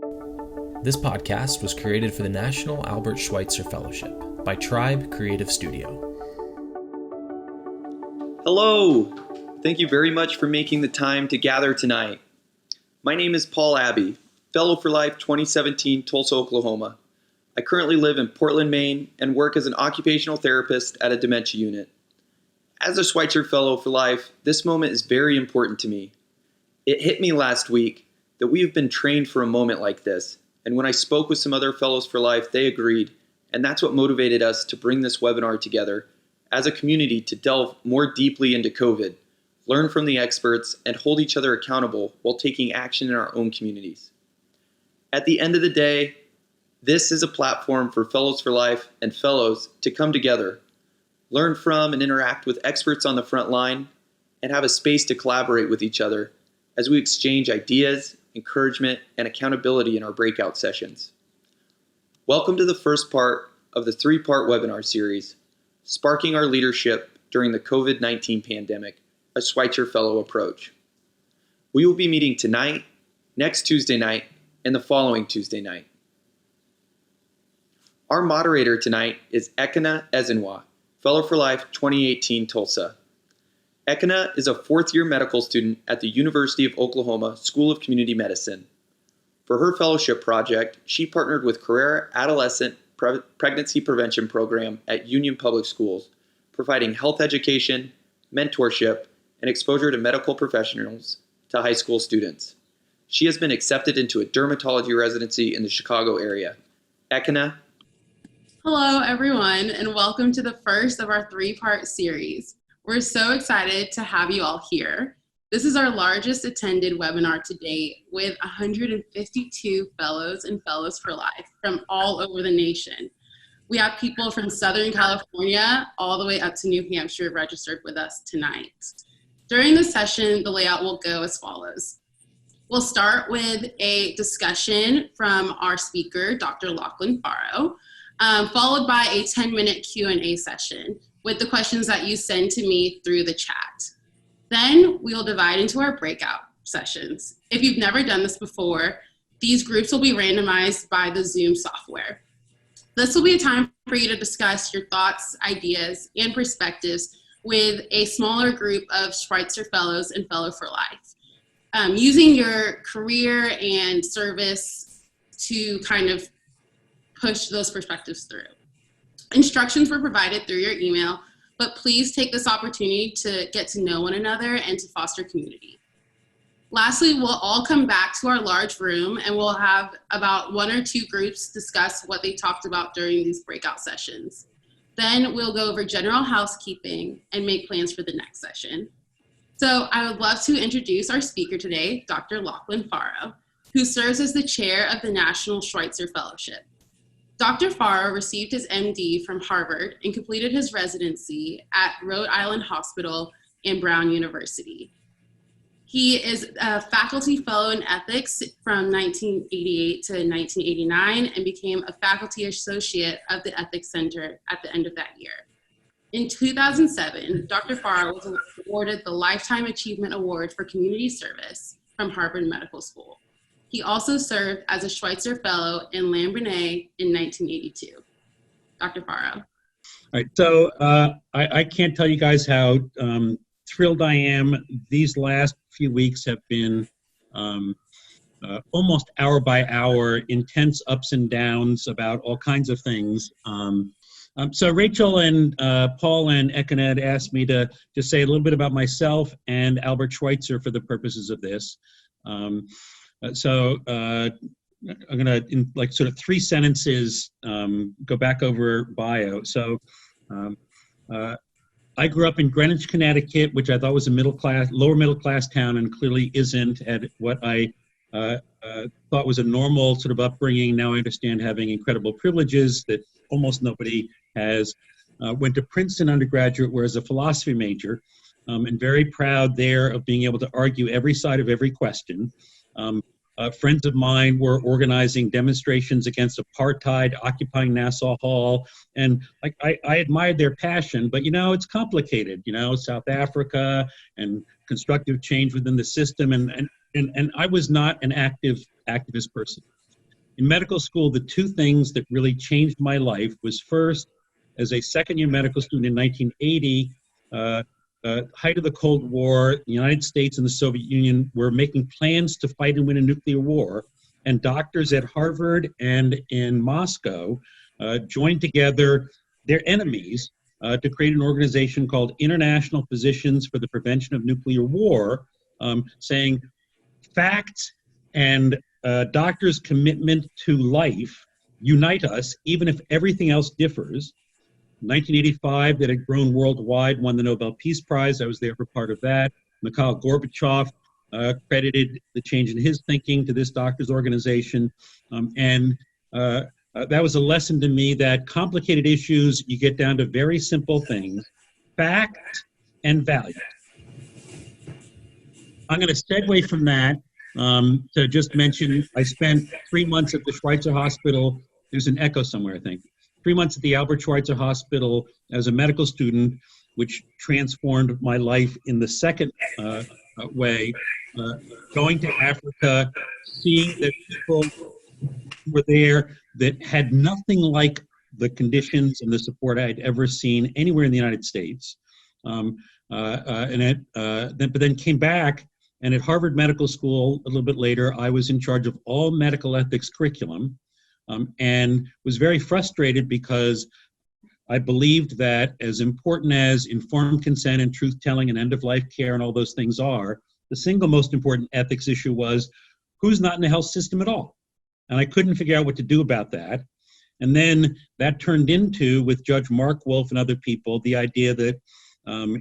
This podcast was created for the National Schweitzer Fellowship by Tribe Creative Studio. Hello! Thank you very much for making the time to gather tonight. My name is Paul Abbey, Fellow for Life 2017, Tulsa, Oklahoma. I currently live in Portland, Maine, and work as an occupational therapist at a dementia unit. As a Schweitzer Fellow for Life, this moment is very important to me. It hit me last week that we have been trained for a moment like this, and when I spoke with some other Fellows for Life, they agreed, and that's what motivated us to bring this webinar together as a community to delve more deeply into COVID, learn from the experts, and hold each other accountable while taking action in our own communities. At the end of the day, this is a platform for Fellows for Life and Fellows to come together, learn from and interact with experts on the front line, and have a space to collaborate with each other as we exchange ideas, encouragement, and accountability in our breakout sessions. Welcome to the first part of the three-part webinar series, Sparking Our Leadership During the COVID-19 Pandemic, a Schweitzer Fellow Approach. We will be meeting tonight, next Tuesday night, and the following Tuesday night. Our moderator tonight is Deaconess Ezenwa, Fellow for Life 2018 Tulsa. Deaconess is a fourth-year medical student at the University of Oklahoma School of Community Medicine. For her fellowship project, she partnered with Carrera Adolescent Pregnancy Prevention Program at Union Public Schools, providing health education, mentorship, and exposure to medical professionals to high school students. She has been accepted into a dermatology residency in the Chicago area. Deaconess. Hello, everyone, and welcome to the first of our three-part series. We're so excited to have you all here. This is our largest attended webinar to date with 152 fellows and fellows for life from all over the nation. We have people from Southern California all the way up to New Hampshire registered with us tonight. During the session, the layout will go as follows. We'll start with a discussion from our speaker, Dr. Lachlan Forrow, followed by a 10-minute Q&A session with the questions that you send to me through the chat. Then we will divide into our breakout sessions. If you've never done this before, these groups will be randomized by the Zoom software. This will be a time for you to discuss your thoughts, ideas, and perspectives with a smaller group of Schweitzer Fellows and Fellow for Life, using your career and service to kind of push those perspectives through. Instructions were provided through your email, but please take this opportunity to get to know one another and to foster community. Lastly, we'll all come back to our large room and we'll have about one or two groups discuss what they talked about during these breakout sessions. Then we'll go over general housekeeping and make plans for the next session. So I would love to introduce our speaker today, Dr. Lachlan Forrow, who serves as the chair of the National Schweitzer Fellowship. Dr. Forrow received his MD from Harvard and completed his residency at Rhode Island Hospital and Brown University. He is a faculty fellow in ethics from 1988 to 1989 and became a faculty associate of the Ethics Center at the end of that year. In 2007, Dr. Forrow was awarded the Lifetime Achievement Award for Community Service from Harvard Medical School. He also served as a Schweitzer Fellow in Lambanet in 1982. Dr. Forrow. All right, so I can't tell you guys how thrilled I am. These last few weeks have been almost hour by hour, intense ups and downs about all kinds of things. So Rachel and Paul and Deaconess asked me to just say a little bit about myself and Albert Schweitzer for the purposes of this. So I'm going to, in like sort of 3 sentences, go back over bio. So I grew up in Greenwich, Connecticut, which I thought was a lower middle class town, and clearly isn't at what I thought was a normal sort of upbringing. Now I understand having incredible privileges that almost nobody has. Went to Princeton undergraduate, where as a philosophy major, and very proud there of being able to argue every side of every question. Friends of mine were organizing demonstrations against apartheid, occupying Nassau Hall, and like I admired their passion, but it's complicated, South Africa and constructive change within the system, and I was not an activist person. In medical school, the two things that really changed my life was first, as a second-year medical student in 1980, height of the Cold War, the United States and the Soviet Union were making plans to fight and win a nuclear war, and doctors at Harvard and in Moscow joined together their enemies to create an organization called International Physicians for the Prevention of Nuclear War, saying facts and doctors' commitment to life unite us, even if everything else differs. 1985, that had grown worldwide, won the Nobel Peace Prize. I was there for part of that. Mikhail Gorbachev credited the change in his thinking to this doctors' organization. That was a lesson to me that complicated issues, you get down to very simple things, fact and value. I'm going to segue from that to just mention I spent 3 months at the Schweitzer Hospital. There's an echo somewhere, I think. 3 months at the Albert Schweitzer Hospital as a medical student, which transformed my life in the second way. Going to Africa, seeing that people were there that had nothing like the conditions and the support I had ever seen anywhere in the United States. But then came back, and at Harvard Medical School a little bit later, I was in charge of all medical ethics curriculum. And was very frustrated because I believed that as important as informed consent and truth-telling and end-of-life care and all those things are, the single most important ethics issue was who's not in the health system at all. And I couldn't figure out what to do about that. And then that turned into, with Judge Mark Wolf and other people, the idea that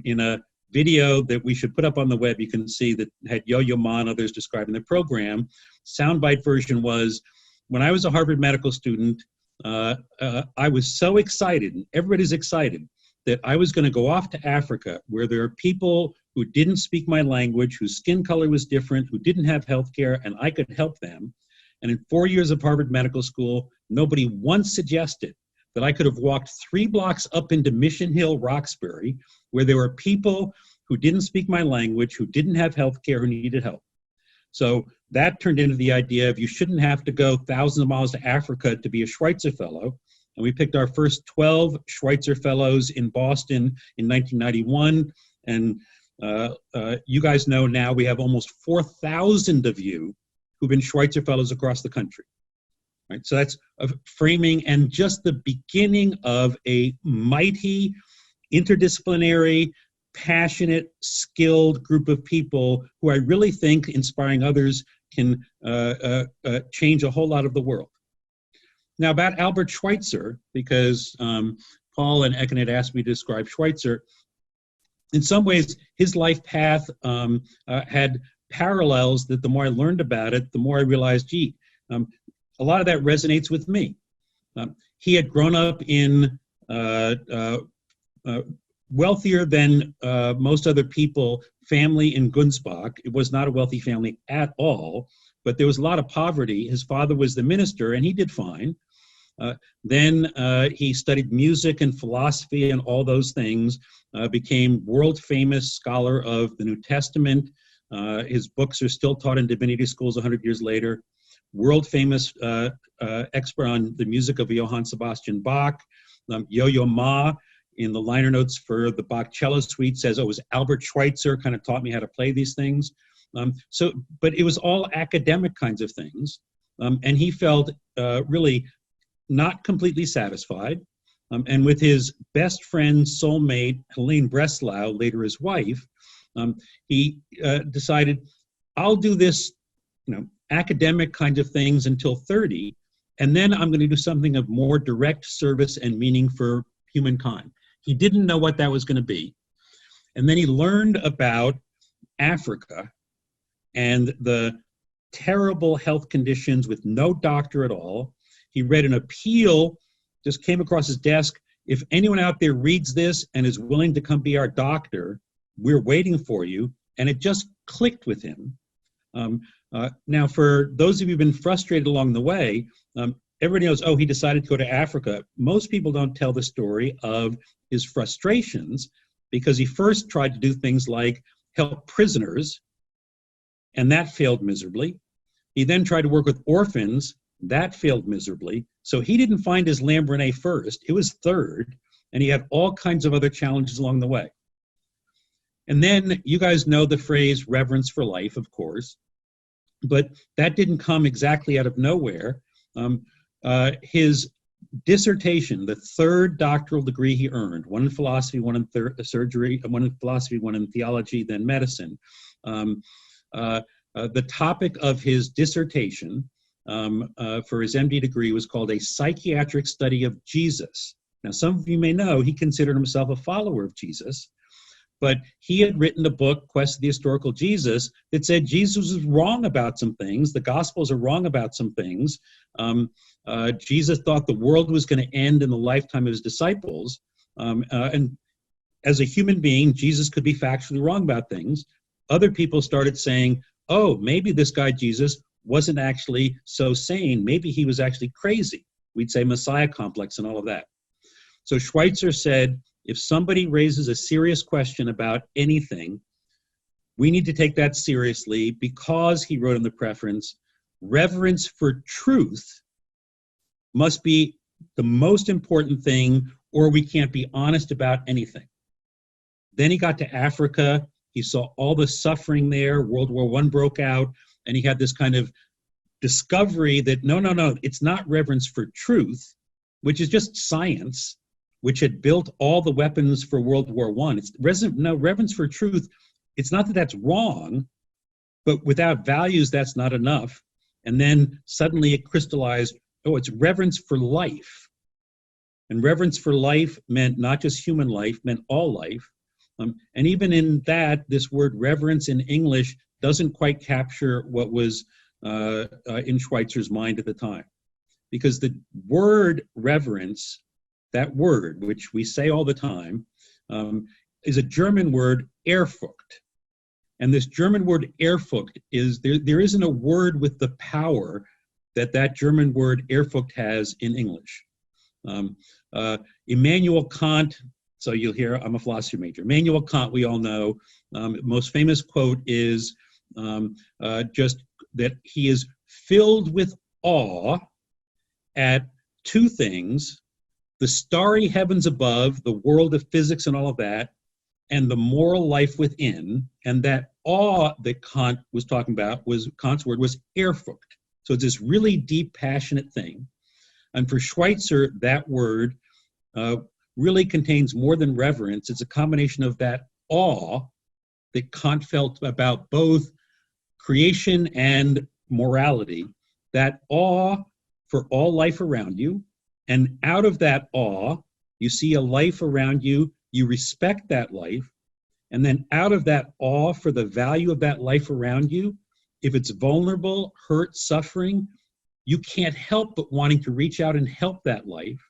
in a video that we should put up on the web, you can see that had Yo-Yo Ma and others describing the program, soundbite version was, when I was a Harvard medical student, I was so excited, and everybody's excited, that I was going to go off to Africa, where there are people who didn't speak my language, whose skin color was different, who didn't have health care, and I could help them. And in 4 years of Harvard Medical School, nobody once suggested that I could have walked 3 blocks up into Mission Hill, Roxbury, where there were people who didn't speak my language, who didn't have health care, who needed help. So that turned into the idea of you shouldn't have to go thousands of miles to Africa to be a Schweitzer Fellow. And we picked our first 12 Schweitzer Fellows in Boston in 1991. And you guys know now we have almost 4,000 of you who've been Schweitzer Fellows across the country. Right? So that's a framing and just the beginning of a mighty, interdisciplinary, passionate, skilled group of people who I really think, inspiring others, can change a whole lot of the world. Now about Albert Schweitzer, because Paul and Ekin had asked me to describe Schweitzer, in some ways his life path had parallels that the more I learned about it, the more I realized, gee, a lot of that resonates with me. He had grown up in wealthier than most other people, family in Gunzbach. It was not a wealthy family at all, but there was a lot of poverty. His father was the minister, and he did fine. Then he studied music and philosophy and all those things, became world-famous scholar of the New Testament. His books are still taught in divinity schools 100 years later. World-famous expert on the music of Johann Sebastian Bach. Yo-Yo Ma, in the liner notes for the Bach cello suite, says, oh, it was Albert Schweitzer kind of taught me how to play these things. But it was all academic kinds of things. And he felt really not completely satisfied. And with his best friend, soulmate, Helene Breslau, later his wife, he decided, I'll do this, academic kinds of things until 30, and then I'm going to do something of more direct service and meaning for humankind. He didn't know what that was going to be. And then he learned about Africa and the terrible health conditions with no doctor at all. He read an appeal, just came across his desk. If anyone out there reads this and is willing to come be our doctor, we're waiting for you. And it just clicked with him. Now, for those of you who've been frustrated along the way, everybody knows, oh, he decided to go to Africa. Most people don't tell the story of his frustrations because he first tried to do things like help prisoners, and that failed miserably. He then tried to work with orphans, That failed miserably. So he didn't find his Lambrene first. It was third, and he had all kinds of other challenges along the way. And then you guys know the phrase reverence for life, of course, but that didn't come exactly out of nowhere. His dissertation, the third doctoral degree he earned, one in philosophy, one in surgery, one in philosophy, one in theology, then medicine. The topic of his dissertation for his MD degree was called A Psychiatric Study of Jesus. Now, some of you may know he considered himself a follower of Jesus, but he had written a book, Quest of the Historical Jesus, that said Jesus is wrong about some things. The Gospels are wrong about some things. Jesus thought the world was going to end in the lifetime of his disciples. And as a human being, Jesus could be factually wrong about things. Other people started saying, oh, maybe this guy Jesus wasn't actually so sane. Maybe he was actually crazy. We'd say Messiah complex and all of that. So Schweitzer said, if somebody raises a serious question about anything, we need to take that seriously because, he wrote in the preference, reverence for truth must be the most important thing, or we can't be honest about anything. Then he got to Africa. He saw all the suffering there. World War I broke out, and he had this kind of discovery that no, it's not reverence for truth, which is just science, which had built all the weapons for World War I. It's reverence for truth. It's not that that's wrong, but without values, that's not enough. And then suddenly it crystallized, oh, it's reverence for life. And reverence for life meant not just human life, meant all life. And even in that, this word reverence in English doesn't quite capture what was in Schweitzer's mind at the time. Because the word reverence, that word, which we say all the time, is a German word, Ehrfurcht. And this German word, Ehrfurcht, is there isn't a word with the power that German word, Ehrfurcht, has in English. Immanuel Kant, so you'll hear, I'm a philosophy major. Immanuel Kant, we all know, most famous quote is just that he is filled with awe at two things: the starry heavens above, the world of physics and all of that, and the moral life within. And that awe that Kant was talking about, Kant's word was Ehrfurcht. So it's this really deep, passionate thing. And for Schweitzer, that word really contains more than reverence. It's a combination of that awe that Kant felt about both creation and morality, that awe for all life around you. And out of that awe, you see a life around you, you respect that life. And then out of that awe for the value of that life around you, if it's vulnerable, hurt, suffering, you can't help but wanting to reach out and help that life.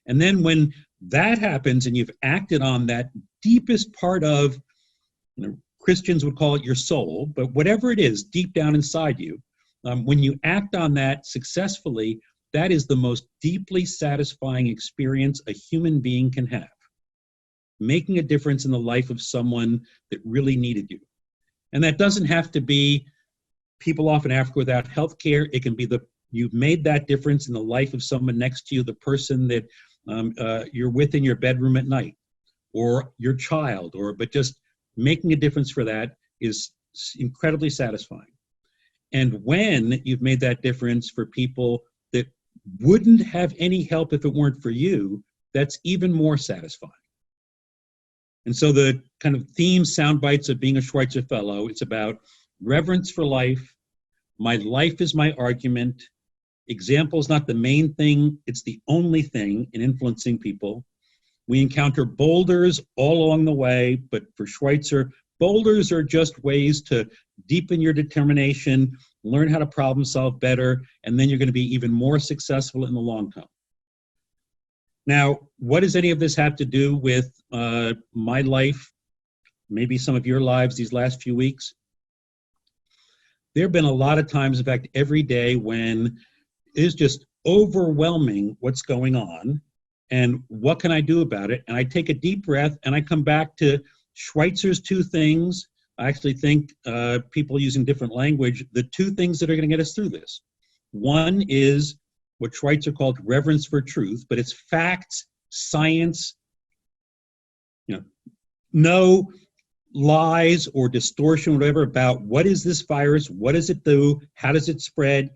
And then when that happens and you've acted on that deepest part of, Christians would call it your soul, but whatever it is deep down inside you, when you act on that successfully, that is the most deeply satisfying experience a human being can have. Making a difference in the life of someone that really needed you. And that doesn't have to be people off in Africa without health care. It can be you've made that difference in the life of someone next to you, the person that you're with in your bedroom at night, or your child, but just making a difference for that is incredibly satisfying. And when you've made that difference for people that wouldn't have any help if it weren't for you, that's even more satisfying. And so the kind of theme sound bites of being a Schweitzer Fellow, it's about reverence for life. My life is my argument. Example is not the main thing, it's the only thing in influencing people. We encounter boulders all along the way, but for Schweitzer, boulders are just ways to deepen your determination, learn how to problem solve better, and then you're going to be even more successful in the long term. Now, what does any of this have to do with my life, maybe some of your lives these last few weeks? There have been a lot of times, in fact, every day when it is just overwhelming what's going on and what can I do about it? And I take a deep breath and I come back to Schweitzer's two things. I actually think people using different language, the two things that are going to get us through this. One is what Schweitzer called reverence for truth, but it's facts, science, no lies or distortion, whatever, about what is this virus, what does it do, how does it spread,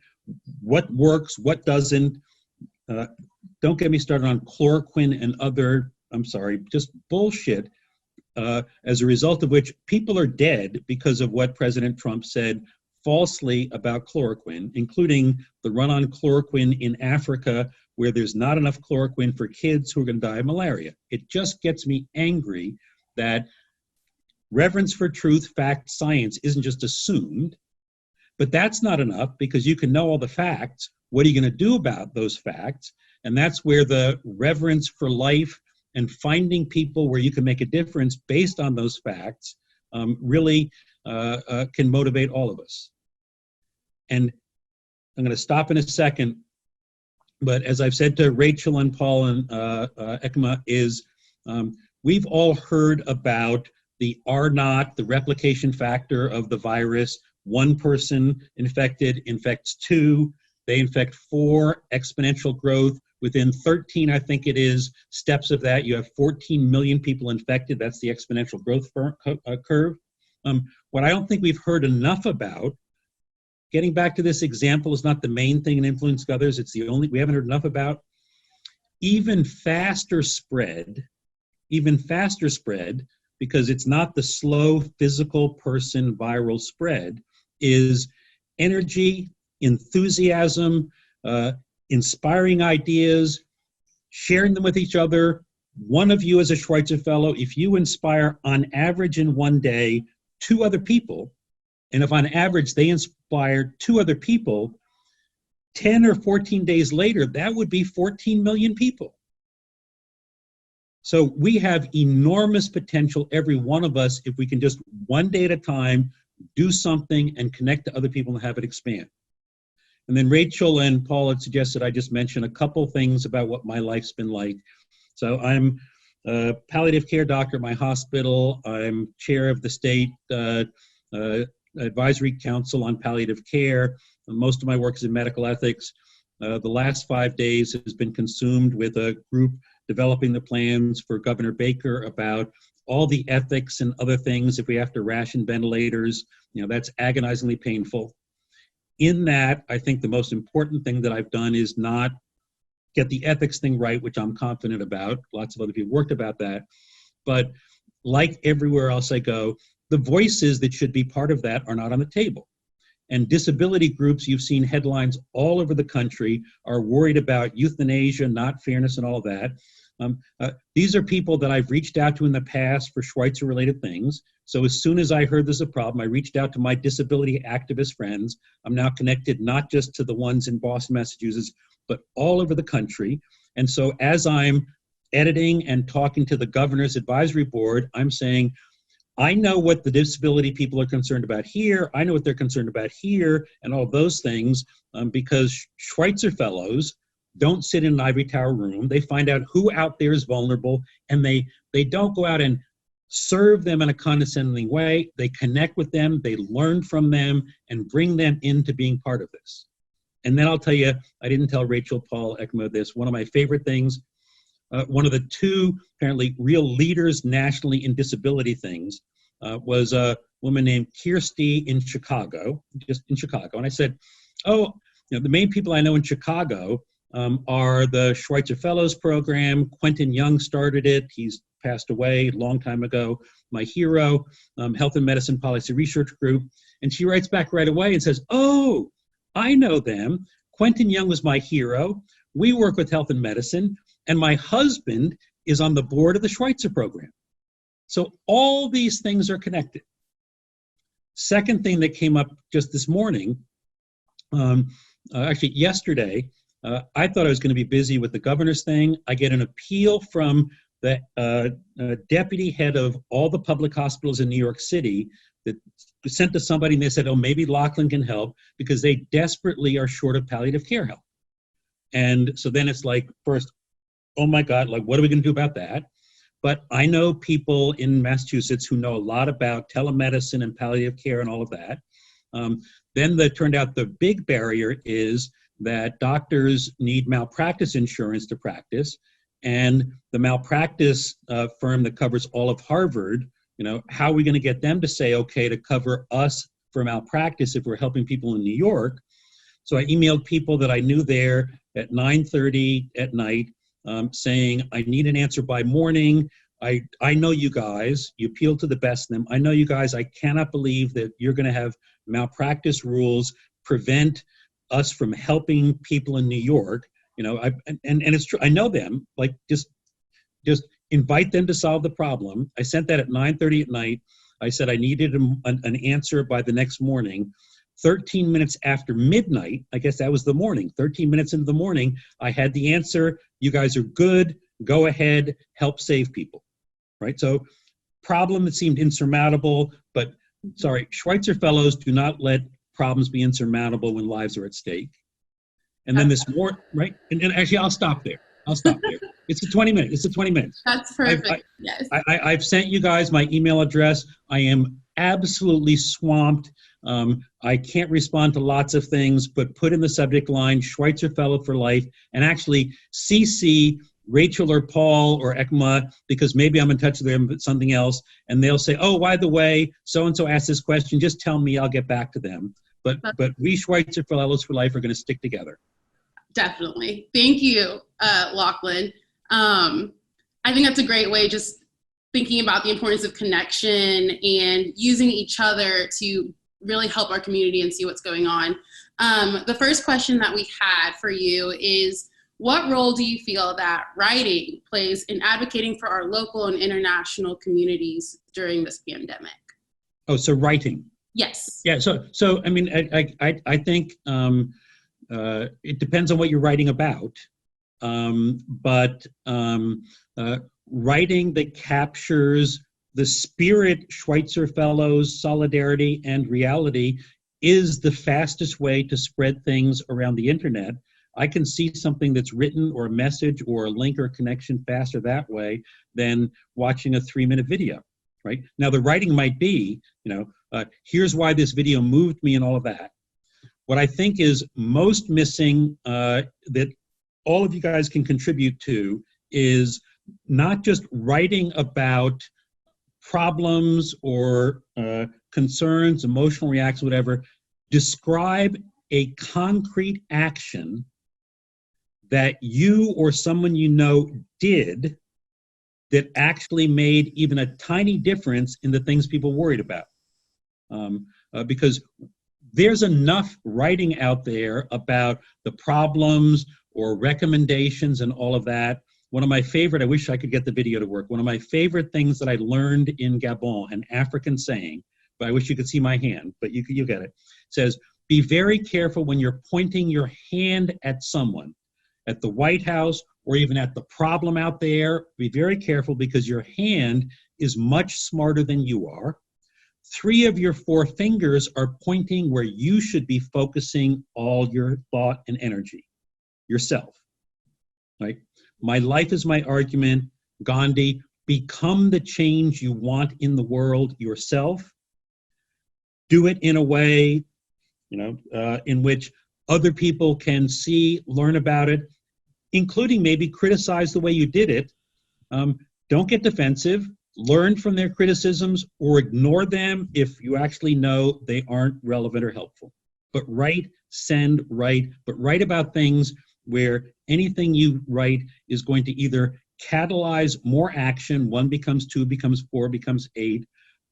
what works, what doesn't. Don't get me started on chloroquine and other, just bullshit, as a result of which people are dead because of what President Trump said falsely about chloroquine, including the run on chloroquine in Africa, where there's not enough chloroquine for kids who are going to die of malaria. It just gets me angry that reverence for truth, fact, science isn't just assumed, but that's not enough because you can know all the facts. What are you going to do about those facts? And that's where the reverence for life and finding people where you can make a difference based on those facts really can motivate all of us. And I'm going to stop in a second, but as I've said to Rachel and Paul and Ekma, is we've all heard about the R naught, the replication factor of the virus. One person infected infects 2, they infect 4, exponential growth. Within 13, I think it is, steps of that, you have 14 million people infected. That's the exponential growth curve. What I don't think we've heard enough about, getting back to this example is not the main thing in influencing others, it's the only, we haven't heard enough about, even faster spread, because it's not the slow physical person viral spread, is energy, enthusiasm, inspiring ideas, sharing them with each other. One of you as a Schweitzer Fellow, if you inspire on average in one day 2 other people, and if on average they inspire 2 other people, 10 or 14 days later, that would be 14 million people. So we have enormous potential, every one of us, if we can just one day at a time do something and connect to other people and have it expand. And then Rachel and Paul had suggested I just mention a couple things about what my life's been like. So I'm a palliative care doctor at my hospital. I'm chair of the state advisory council on palliative care. Most of my work is in medical ethics. The last 5 days has been consumed with a group developing the plans for Governor Baker about all the ethics and other things. If we have to ration ventilators, that's agonizingly painful. In that, I think the most important thing that I've done is not get the ethics thing right, which I'm confident about. Lots of other people worked about that. But like everywhere else I go, the voices that should be part of that are not on the table. And disability groups, you've seen headlines all over the country, are worried about euthanasia, not fairness, and all of that. These are people that I've reached out to in the past for Schweitzer-related things. So as soon as I heard there's a problem, I reached out to my disability activist friends. I'm now connected not just to the ones in Boston, Massachusetts, but all over the country. And so as I'm editing and talking to the governor's advisory board, I'm saying, I know what the disability people are concerned about here. I know what they're concerned about here and all those things because Schweitzer Fellows don't sit in an ivory tower room. They find out who out there is vulnerable, and they don't go out and serve them in a condescending way. They connect with them, they learn from them, and bring them into being part of this. And then I'll tell you, I didn't tell Rachel, Paul, Ekma this, one of my favorite things, one of the 2 apparently real leaders nationally in disability things was a woman named Kirsty in Chicago, just in Chicago. And I said, the main people I know in Chicago are the Schweitzer Fellows program. Quentin Young started it. He's passed away a long time ago. My hero, Health and Medicine Policy Research Group. And she writes back right away and says, oh, I know them. Quentin Young was my hero. We work with Health and Medicine. And my husband is on the board of the Schweitzer program. So all these things are connected. Second thing that came up just this morning, actually yesterday, I thought I was going to be busy with the governor's thing. I get an appeal from the deputy head of all the public hospitals in New York City that sent to somebody, and they said, maybe Lachlan can help because they desperately are short of palliative care help. And so then it's like, first, oh my God, like, what are we going to do about that? But I know people in Massachusetts who know a lot about telemedicine and palliative care and all of that. Then it turned out the big barrier is that doctors need malpractice insurance to practice, and the malpractice firm that covers all of Harvard, how are we going to get them to say okay to cover us for malpractice if we're helping people in New York? So I emailed people that I knew there at 9:30 at night, saying, I need an answer by morning. I know you guys, you appeal to the best in them. I know you guys, I cannot believe that you're going to have malpractice rules prevent us from helping people in New York. And it's true. I know them, like just invite them to solve the problem. I sent that at 9:30 at night. I said I needed an answer by the next morning. 13 minutes after midnight, I guess that was the morning, 13 minutes into the morning, I had the answer. You guys are good. Go ahead, help save people, right? So problem that seemed insurmountable, but sorry, Schweitzer Fellows do not let problems be insurmountable when lives are at stake. And then this more, right? And actually, I'll stop there. It's a 20 minutes. That's perfect. Yes. I've sent you guys my email address. I am absolutely swamped. I can't respond to lots of things, but put in the subject line, Schweitzer Fellow for Life, and actually CC Rachel or Paul or ECMA, because maybe I'm in touch with them with something else, and they'll say, oh, by the way, so-and-so asked this question, just tell me, I'll get back to them. But we Schweitzer Fellows for Life are going to stick together. Definitely. Thank you, Lachlan. I think that's a great way, just thinking about the importance of connection and using each other to really help our community and see what's going on. The first question that we had for you is, what role do you feel that writing plays in advocating for our local and international communities during this pandemic? Oh, so writing. Yes. Yeah. So I mean, I think it depends on what you're writing about, but writing that captures the spirit, Schweitzer Fellows, solidarity, and reality is the fastest way to spread things around the internet. I can see something that's written or a message or a link or connection faster that way than watching a 3-minute video, right? Now, the writing might be, here's why this video moved me and all of that. What I think is most missing that all of you guys can contribute to is not just writing about problems or concerns, emotional reactions, whatever. Describe a concrete action that you or someone you know did that actually made even a tiny difference in the things people worried about. Because there's enough writing out there about the problems or recommendations and all of that. One of my favorite, I wish I could get the video to work, one of my favorite things that I learned in Gabon, an African saying, but I wish you could see my hand, but you get it, says, be very careful when you're pointing your hand at someone, at the White House, or even at the problem out there. Be very careful because your hand is much smarter than you are. 3 of your 4 fingers are pointing where you should be focusing all your thought and energy, yourself, right? My life is my argument. Gandhi, become the change you want in the world yourself. Do it in a way, in which other people can see, learn about it, including maybe criticize the way you did it. Don't get defensive. Learn from their criticisms or ignore them if you actually know they aren't relevant or helpful. But write about things where anything you write is going to either catalyze more action, 1 becomes 2, becomes 4, becomes 8,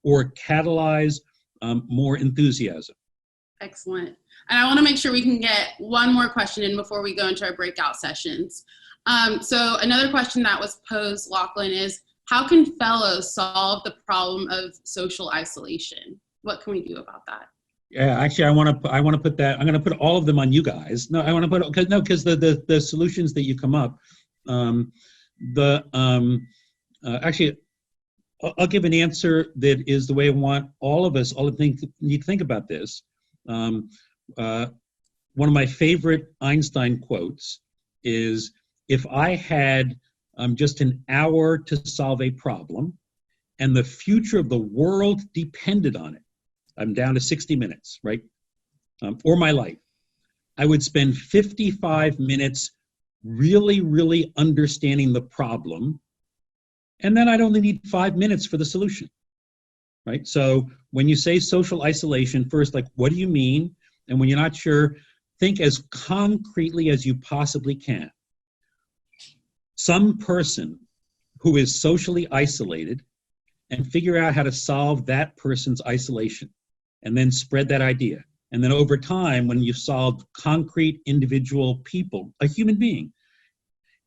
or catalyze more enthusiasm. Excellent. And I want to make sure we can get one more question in before we go into our breakout sessions. So another question that was posed, Lachlan, is how can fellows solve the problem of social isolation? What can we do about that? Yeah, actually, I want to put that. I'm going to put all of them on you guys. No, I want to put because the solutions that you come up. Actually, I'll give an answer that is the way I want all of us. Need to think about this. One of my favorite Einstein quotes is, "If I had just an hour to solve a problem, and the future of the world depended on it." I'm down to 60 minutes, right? Or my life. I would spend 55 minutes really, really understanding the problem, and then I'd only need 5 minutes for the solution, right? So when you say social isolation, first, like, what do you mean? And when you're not sure, think as concretely as you possibly can. Some person who is socially isolated, and figure out how to solve that person's isolation, and then spread that idea. And then over time, when you've solved concrete individual people, a human being,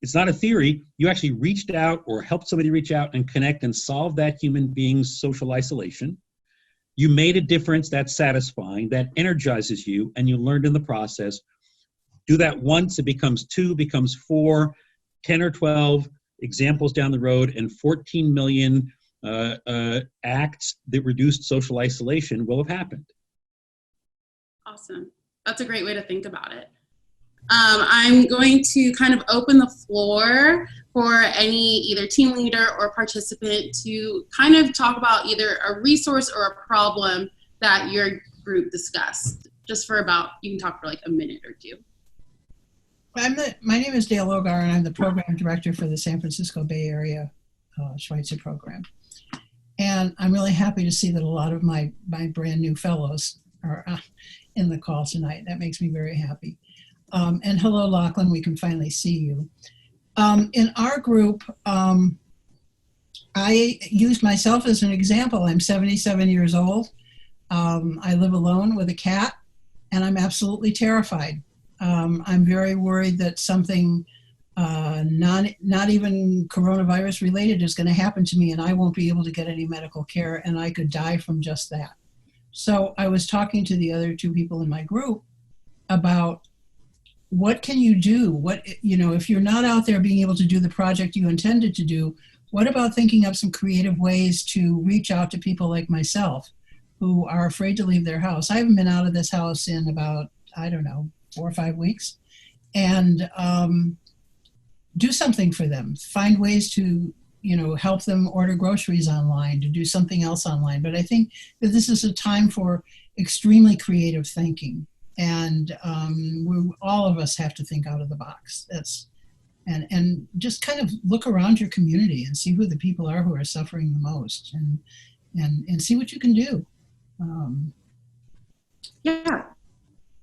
it's not a theory, you actually reached out or helped somebody reach out and connect and solve that human being's social isolation. You made a difference that's satisfying, that energizes you, and you learned in the process. Do that once, it becomes 2, becomes 4, 10 or 12 examples down the road, and 14 million acts that reduced social isolation will have happened. Awesome. That's a great way to think about it. I'm going to kind of open the floor for any either team leader or participant to kind of talk about either a resource or a problem that your group discussed, just for about, you can talk for like a minute or two. My name is Dale Logar, and I'm the program director for the San Francisco Bay Area Schweitzer program. And I'm really happy to see that a lot of my brand new fellows are in the call tonight. That makes me very happy. And hello, Lachlan, we can finally see you. In our group, I use myself as an example. I'm 77 years old. I live alone with a cat, and I'm absolutely terrified. I'm very worried that something not even coronavirus related is going to happen to me, and I won't be able to get any medical care, and I could die from just that. So I was talking to the other 2 people in my group about what can you do? What, if you're not out there being able to do the project you intended to do, what about thinking up some creative ways to reach out to people like myself who are afraid to leave their house? I haven't been out of this house in about, 4 or 5 weeks, and do something for them. Find ways to, help them order groceries online, to do something else online. But I think that this is a time for extremely creative thinking, and all of us have to think out of the box. And just kind of look around your community and see who the people are who are suffering the most, and see what you can do. Yeah.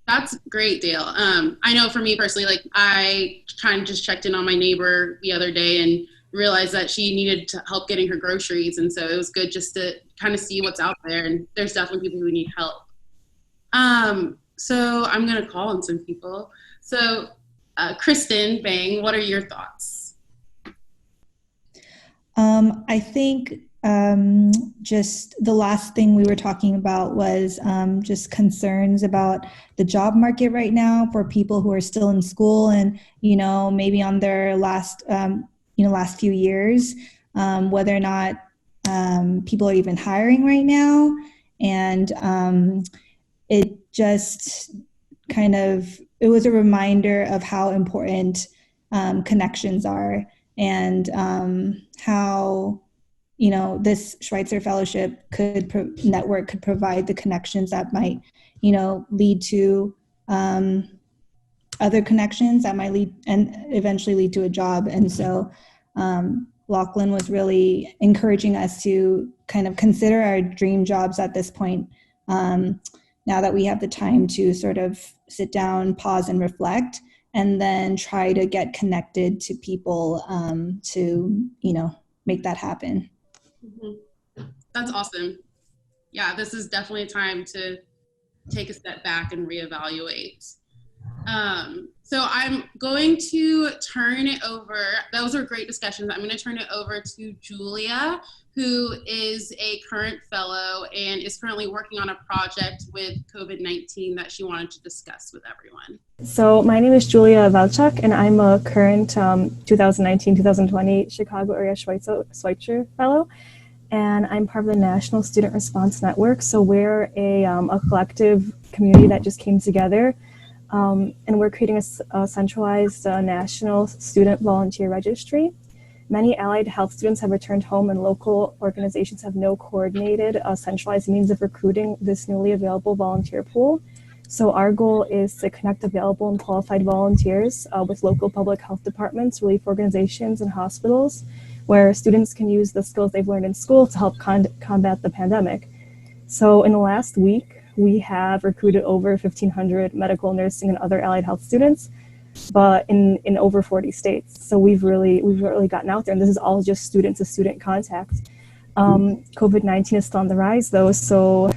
That's great, Dale. I know for me personally, like, I kind of just checked in on my neighbor the other day and realized that she needed help getting her groceries. And so it was good just to kind of see what's out there. And there's definitely people who need help. So I'm going to call on some people. So Kristen Bang, what are your thoughts? I think just the last thing we were talking about was just concerns about the job market right now for people who are still in school and, maybe on their last few years, whether or not people are even hiring right now. And it just it was a reminder of how important connections are, and how this Schweitzer Fellowship network could provide the connections that might, lead to other connections that might lead and eventually lead to a job. And so Lachlan was really encouraging us to kind of consider our dream jobs at this point, now that we have the time to sort of sit down, pause, and reflect, and then try to get connected to people to, make that happen. Mm-hmm. That's awesome. Yeah, this is definitely a time to take a step back and reevaluate. So I'm going to turn it over. Those are great discussions. I'm going to turn it over to Julia, who is a current fellow and is currently working on a project with COVID-19 that she wanted to discuss with everyone. So my name is Julia Valchuk, and I'm a current 2019-2020 Chicago Area Schweitzer Fellow. And I'm part of the National Student Response Network. So we're a collective community that just came together. And we're creating a centralized national student volunteer registry. Many allied health students have returned home, and local organizations have no coordinated centralized means of recruiting this newly available volunteer pool. So our goal is to connect available and qualified volunteers with local public health departments, relief organizations, and hospitals, where students can use the skills they've learned in school to help combat the pandemic. So in the last week, we have recruited over 1,500 medical, nursing, and other allied health students, but in over 40 states. So we've really gotten out there, and this is all just student-to-student contact. COVID-19 is still on the rise, though, so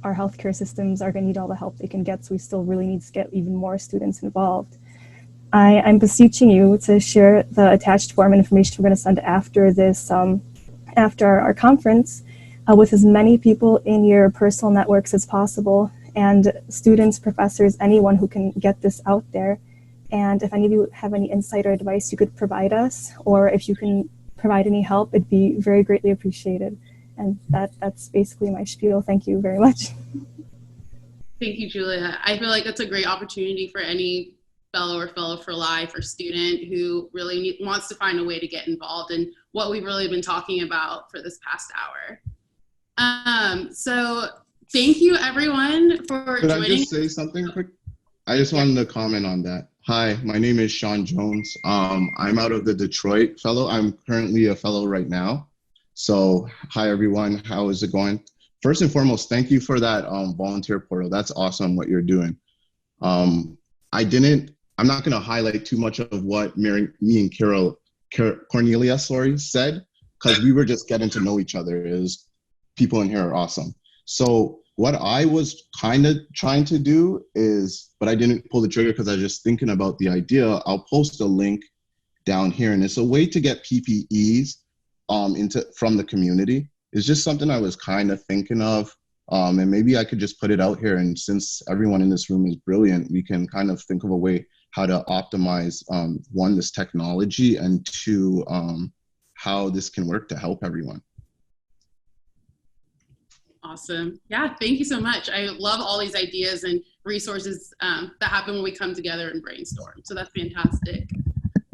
our healthcare systems are going to need all the help they can get, so we still really need to get even more students involved. I'm beseeching you to share the attached form and information we're going to send after this, after our conference, with as many people in your personal networks as possible, and students, professors, anyone who can get this out there. And if any of you have any insight or advice you could provide us, or if you can provide any help, it'd be very greatly appreciated. And that's basically my spiel. Thank you very much. Thank you, Julia. I feel like that's a great opportunity for any fellow or fellow for life or student who really wants to find a way to get involved in what we've really been talking about for this past hour. So thank you everyone for joining. Could I just say something quick? I just wanted to comment on that. Hi, my name is Sean Jones. I'm out of the Detroit fellow. I'm currently a fellow right now. So hi everyone, how is it going? First and foremost, thank you for that volunteer portal. That's awesome what you're doing. I'm not gonna highlight too much of what me and Cornelia said, because we were just getting to know each other. People in here are awesome. So what I was kind of trying to do is, but I didn't pull the trigger because I was just thinking about the idea. I'll post a link down here, and it's a way to get PPEs from the community. It's just something I was kind of thinking of, and maybe I could just put it out here. And since everyone in this room is brilliant, we can kind of think of a way how to optimize, one, this technology, and two, how this can work to help everyone. Awesome. Yeah, thank you so much. I love all these ideas and resources that happen when we come together and brainstorm. So that's fantastic.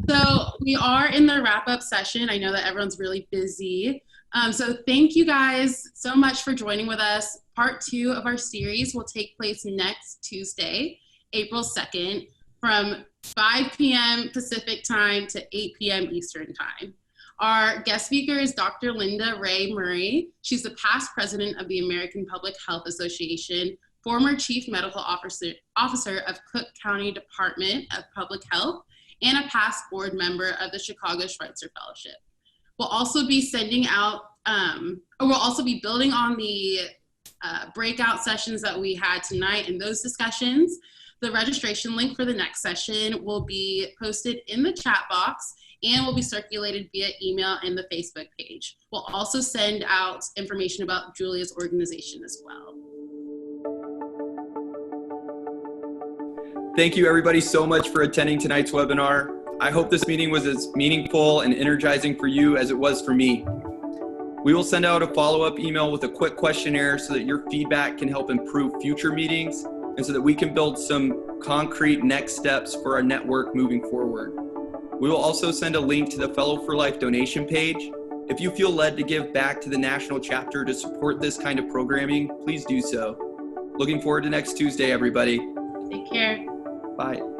So we are in the wrap-up session. I know that everyone's really busy. So thank you guys so much for joining with us. Part 2 of our series will take place next Tuesday, April 2nd, from 5 p.m. Pacific time to 8 p.m. Eastern time. Our guest speaker is Dr. Linda Ray Murray. She's the past president of the American Public Health Association, former chief medical officer of Cook County Department of Public Health, and a past board member of the Chicago Schweitzer Fellowship. We'll also be sending out, we'll also be building on the breakout sessions that we had tonight and those discussions. The registration link for the next session will be posted in the chat box and will be circulated via email and the Facebook page. We'll also send out information about Julia's organization as well. Thank you everybody so much for attending tonight's webinar. I hope this meeting was as meaningful and energizing for you as it was for me. We will send out a follow-up email with a quick questionnaire so that your feedback can help improve future meetings and so that we can build some concrete next steps for our network moving forward. We will also send a link to the Fellow for Life donation page. If you feel led to give back to the national chapter to support this kind of programming, please do so. Looking forward to next Tuesday, everybody. Take care. Bye.